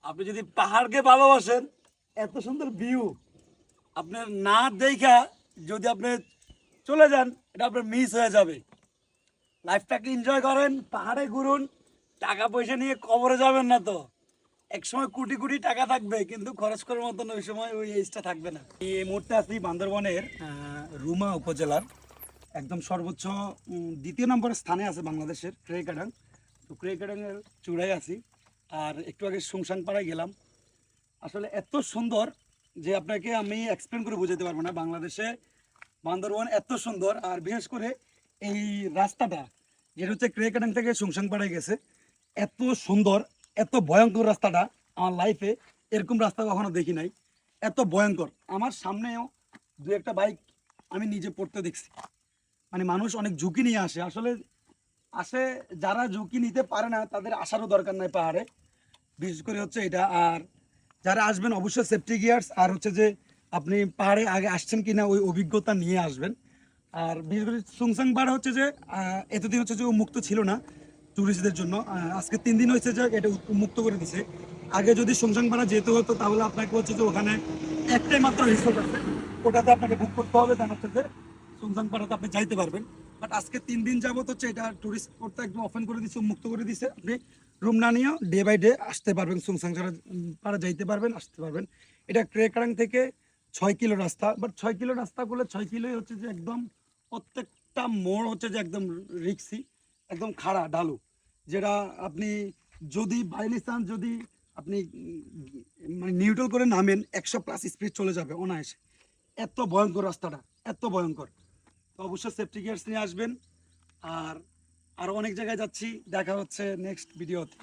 আপনি যদি পাহাড়কে ভালোবাসেন, এত সুন্দর ভিউ আপনার না দেখা যদি আপনি চলে যান, এটা আপনার মিস হয়ে যাবে। লাইফটাকে এনজয় করেন, পাহাড়ে ঘুরুন, টাকা পয়সা নিয়ে কবরে যাবেন না তো। এক সময় কোটি কোটি টাকা থাকবে, কিন্তু খরচ করার মতন ওই সময় ওই এজটা থাকবে না। এই মুহূর্তে আছি বান্দরবনের রুমা উপজেলার একদম সর্বোচ্চ দ্বিতীয় নম্বরের স্থানে আছে বাংলাদেশের ক্রেকাডাং। তো ক্রেকাডাংয়ের চূড়ায় আছি। আর একটু আগে সুংসাংপাড়ায় গেলাম। আসলে এত সুন্দর যে আপনাকে আমি এক্সপ্লেন করে বোঝাতে পারবো না। বাংলাদেশে বান্দরবন এত সুন্দর, আর বিশেষ করে এই রাস্তাটা যেটা হচ্ছে ক্রেকাডাং থেকে সুংসাংপাড়ায় গেছে, এত সুন্দর, এত ভয়ঙ্কর রাস্তাটা আমার লাইফে এরকম রাস্তা কখনো দেখি নাই। এত ভয়ঙ্কর, আমার সামনেও দু একটা বাইক আমি নিজে পড়তে দেখছি। মানে মানুষ অনেক ঝুঁকি নিয়ে আসে, আসলে আসে যারা ঝুঁকি নিতে পারে না তাদের আসারও দরকার নাই পাহাড়ে, বিশেষ করে হচ্ছে এটা। আর যারা আসবেন অবশ্যই সেফটি গিয়ার্স, আর হচ্ছে যে আপনি পাহাড়ে আগে আসছেন কিনা ওই অভিজ্ঞতা নিয়ে আসবেন। আর বিশেষ করে সুংসাং পাহাড় হচ্ছে যে এতদিন হচ্ছে যে মুক্ত ছিল না টুরিস্টদের জন্য। আজকে 3 দিন হয়েছে যে এটা মুক্ত করে দিছে। আগে যদি সুংসাং পাহাড় যেতে হতো তাহলে আপনাকে হচ্ছে যে ওখানে একটাই মাত্র রিসোর্ট আছে, ওটাতে আপনাকে বুক করতে হবে, তার হচ্ছে যে সুংসাং পাহাড়ে আপনি যাইতে পারবেন। বাট আজকে 3 দিন যাবত হচ্ছে এটা টুরিস্ট স্পটটা একদম ওপেন করে দিচ্ছে, মুক্ত করে দিছে। আপনি রুম না নিয়েও ডে বাই ডে আসতে পারবেন, সুংসাং পাড়া যাইতে পারবেন, আসতে পারবেন। এটা ক্রেকারাং থেকে 6 কিলো রাস্তা। বাট 6 কিলো রাস্তা করলে 6 কিলোই হচ্ছে যে একদম প্রত্যেকটা মোড় হচ্ছে যে একদম রিক্সি, একদম খাড়া ঢালু, যেটা আপনি যদি বাই চান্স যদি আপনি মানে নিউট্রাল করে নামেন 100+ স্পিড চলে যাবে অনায়াসে। এত ভয়ঙ্কর রাস্তাটা, এত ভয়ঙ্কর। তো অবশ্যই সেফটি গিয়ার্স নিয়ে আসবেন। আর আরও অনেক জায়গায় যাচ্ছি, দেখা হচ্ছে নেক্সট ভিডিওতে।